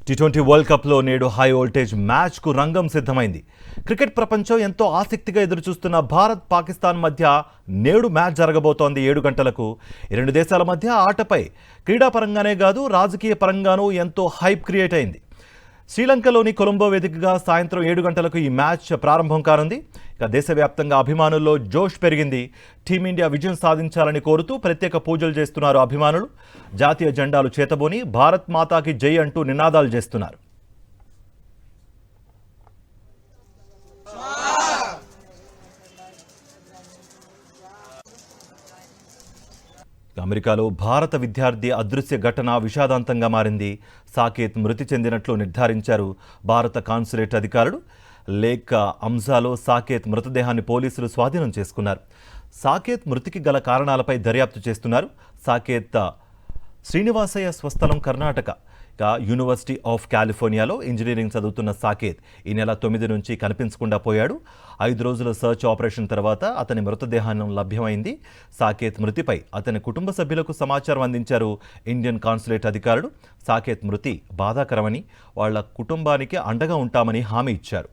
T20 world కప్లో నేడు high voltage మ్యాచ్కు రంగం సిద్ధమైంది. క్రికెట్ ప్రపంచం ఎంతో ఆసక్తిగా ఎదురుచూస్తున్న భారత్ పాకిస్తాన్ మధ్య నేడు మ్యాచ్ జరగబోతోంది 7 గంటలకు. ఈ రెండు దేశాల మధ్య ఆటపై క్రీడాపరంగానే కాదు రాజకీయ పరంగానూ ఎంతో హైప్ క్రియేట్ అయింది. శ్రీలంకలోని కొలంబో వేదికగా సాయంత్రం 7 గంటలకు ఈ మ్యాచ్ ప్రారంభం కానుంది. ఇక దేశవ్యాప్తంగా అభిమానుల్లో జోష్ పెరిగింది. టీమిండియా విజయం సాధించాలని కోరుతూ ప్రత్యేక పూజలు చేస్తున్నారు అభిమానులు. జాతీయ జెండాలు చేతబోని భారత్ మాతాకి జై అంటూ నినాదాలు చేస్తున్నారు. అమెరికాలో భారత విద్యార్థి అదృశ్య ఘటన విషాదాంతంగా మారింది. సాకేత్ మృతి చెందినట్లు నిర్ధారించారు భారత కాన్సులేట్ అధికారులు. లేక్ అంజాలో సాకేత్ మృతదేహాన్ని పోలీసులు స్వాధీనం చేసుకున్నారు. సాకేత్ మృతికి గల కారణాలపై దర్యాప్తు చేస్తున్నారు. సాకేత్ శ్రీనివాసయ్య స్వస్థలం కర్ణాటక. యూనివర్సిటీ ఆఫ్ కాలిఫోర్నియాలో ఇంజనీరింగ్ చదువుతున్న సాకేత్ ఈ నెల 9 నుంచి కనిపించకుండా పోయాడు. 5 రోజుల సర్చ్ ఆపరేషన్ తర్వాత అతని మృతదేహాన్ని లభ్యమైంది. సాకేత్ మృతిపై అతని కుటుంబ సభ్యులకు సమాచారం అందించారు ఇండియన్ కాన్సులేట్ అధికారులు. సాకేత్ మృతి బాధాకరమని, వాళ్ల కుటుంబానికి అండగా ఉంటామని హామీ ఇచ్చారు.